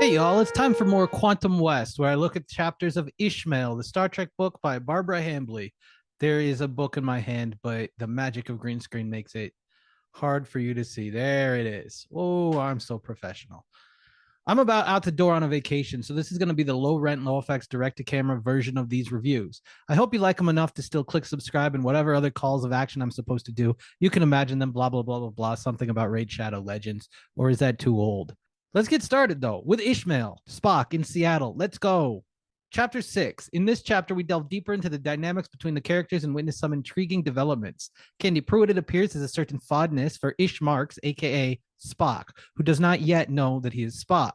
Hey, y'all, it's time for more Quantum West, where I look at chapters of Ishmael, the Star Trek book by Barbara Hambly. There is a book in my hand, but the magic of green screen makes it hard for you to see. There it is. Oh, I'm so professional. I'm about out the door on a vacation, so this is going to be the low rent, low effects direct to camera version of these reviews. I hope you like them enough to still click subscribe and whatever other calls of action I'm supposed to do. You can imagine them, blah, blah, blah, blah, blah, something about Raid Shadow Legends, or is that too old? Let's get started though with Ishmael, Spock in Seattle. Let's go. Chapter 6. In this chapter, we delve deeper into the dynamics between the characters and witness some intriguing developments. Candy Pruitt, it appears, has a certain fondness for Ish Marks, aka Spock, who does not yet know that he is Spock.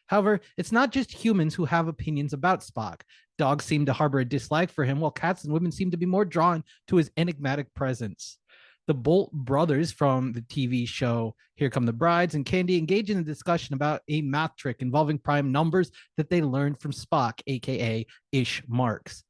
However, it's not just humans who have opinions about Spock. Dogs seem to harbor a dislike for him, while cats and women seem to be more drawn to his enigmatic presence. The Bolt brothers from the TV show Here Come the Brides and Candy engage in a discussion about a math trick involving prime numbers that they learned from Spock, aka Ish Marks.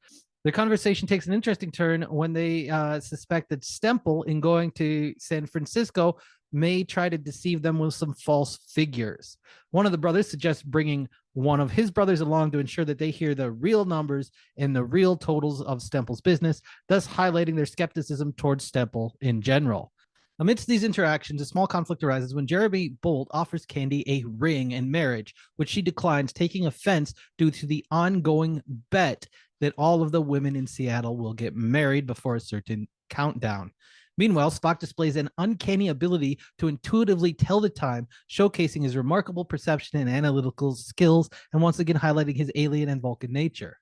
The conversation takes an interesting turn when they suspect that Stemple, in going to San Francisco, may try to deceive them with some false figures. One of the brothers suggests bringing one of his brothers along to ensure that they hear the real numbers and the real totals of Stemple's business, thus highlighting their skepticism towards Stemple in general. Amidst these interactions, a small conflict arises when Jeremy Bolt offers Candy a ring in marriage, which she declines, taking offense due to the ongoing bet that all of the women in Seattle will get married before a certain countdown. Meanwhile, Spock displays an uncanny ability to intuitively tell the time, showcasing his remarkable perception and analytical skills, and once again highlighting his alien and Vulcan nature.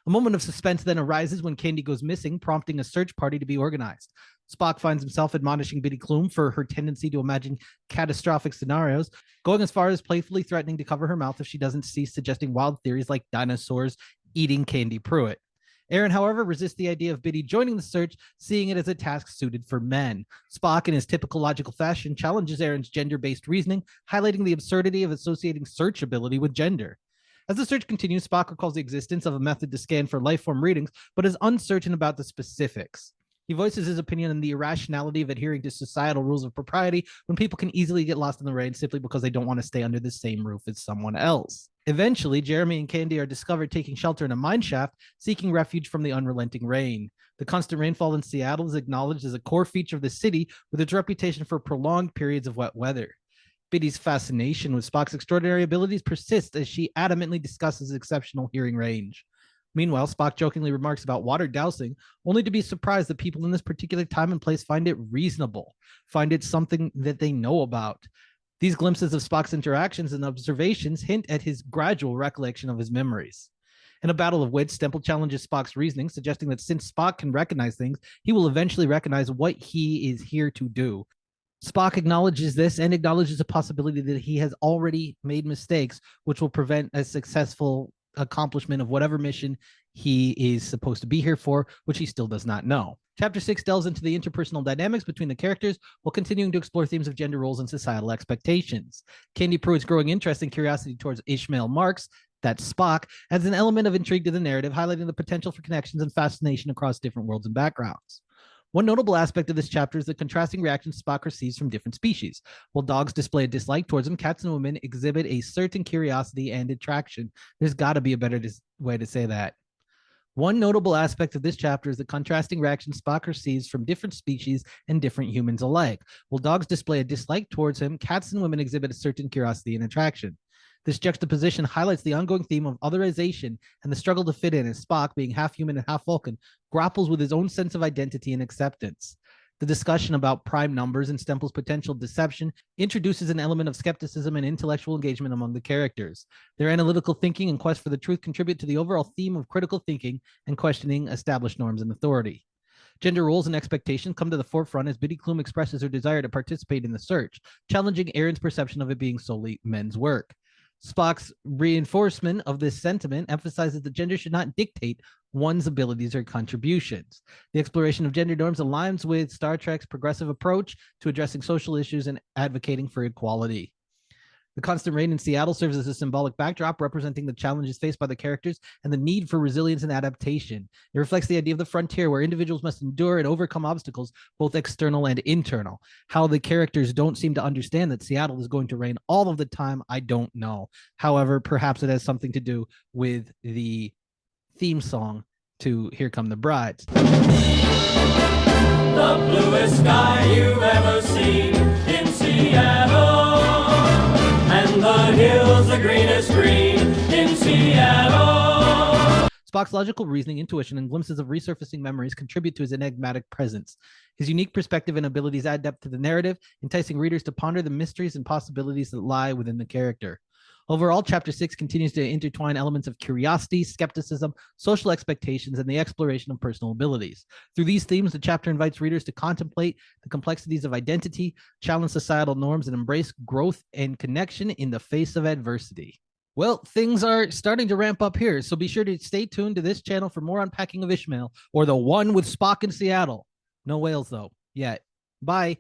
A moment of suspense then arises when Candy goes missing, prompting a search party to be organized. Spock finds himself admonishing Biddy Clume for her tendency to imagine catastrophic scenarios, going as far as playfully threatening to cover her mouth if she doesn't cease suggesting wild theories like dinosaurs eating Candy Pruitt. Aaron, however, resists the idea of Biddy joining the search, seeing it as a task suited for men. Spock, in his typical logical fashion, challenges Aaron's gender-based reasoning, highlighting the absurdity of associating search ability with gender. As the search continues, Spock recalls the existence of a method to scan for life form readings, but is uncertain about the specifics. He voices his opinion on the irrationality of adhering to societal rules of propriety when people can easily get lost in the rain simply because they don't want to stay under the same roof as someone else. Eventually, Jeremy and Candy are discovered taking shelter in a mine shaft, seeking refuge from the unrelenting rain. The constant rainfall in Seattle is acknowledged as a core feature of the city, with its reputation for prolonged periods of wet weather. Biddy's fascination with Spock's extraordinary abilities persists as she adamantly discusses his exceptional hearing range. Meanwhile, Spock jokingly remarks about water dousing, only to be surprised that people in this particular time and place find it reasonable, find it something that they know about. These glimpses of Spock's interactions and observations hint at his gradual recollection of his memories. In a battle of wits, Stemple challenges Spock's reasoning, suggesting that since Spock can recognize things, he will eventually recognize what he is here to do. Spock acknowledges this and acknowledges the possibility that he has already made mistakes, which will prevent a successful accomplishment of whatever mission he is supposed to be here for, which he still does not know. Chapter 6 delves into the interpersonal dynamics between the characters while continuing to explore themes of gender roles and societal expectations. Candy Pruitt's growing interest and curiosity towards Ishmael Marks, that's Spock, adds an element of intrigue to the narrative, highlighting the potential for connections and fascination across different worlds and backgrounds. One notable aspect of this chapter is the contrasting reactions Spock receives from different species. While dogs display a dislike towards him, cats and women exhibit a certain curiosity and attraction. There's got to be a better way to say that. One notable aspect of this chapter is the contrasting reactions Spock receives from different species and different humans alike. While dogs display a dislike towards him, cats and women exhibit a certain curiosity and attraction. This juxtaposition highlights the ongoing theme of otherization and the struggle to fit in as Spock, being half human and half Vulcan, grapples with his own sense of identity and acceptance. The discussion about prime numbers and Stemple's potential deception introduces an element of skepticism and intellectual engagement among the characters. Their analytical thinking and quest for the truth contribute to the overall theme of critical thinking and questioning established norms and authority. Gender roles and expectations come to the forefront as Biddy Clume expresses her desire to participate in the search, challenging Aaron's perception of it being solely men's work. Spock's reinforcement of this sentiment emphasizes that gender should not dictate one's abilities or contributions. The exploration of gender norms aligns with Star Trek's progressive approach to addressing social issues and advocating for equality. The constant rain in Seattle serves as a symbolic backdrop representing the challenges faced by the characters and the need for resilience and adaptation. It reflects the idea of the frontier where individuals must endure and overcome obstacles, both external and internal. How the characters don't seem to understand that Seattle is going to rain all of the time, I don't know. However, perhaps it has something to do with the theme song to Here Come the Brides. The bluest sky you've ever seen in Seattle, and the hills the greenest green in Seattle. Spock's logical reasoning, intuition, and glimpses of resurfacing memories contribute to his enigmatic presence. His unique perspective and abilities add depth to the narrative, enticing readers to ponder the mysteries and possibilities that lie within the character. Overall, Chapter 6 continues to intertwine elements of curiosity, skepticism, social expectations, and the exploration of personal abilities. Through these themes, the chapter invites readers to contemplate the complexities of identity, challenge societal norms, and embrace growth and connection in the face of adversity. Well, things are starting to ramp up here, so be sure to stay tuned to this channel for more unpacking of Ishmael, or the one with Spock in Seattle. No whales, though, yet. Bye.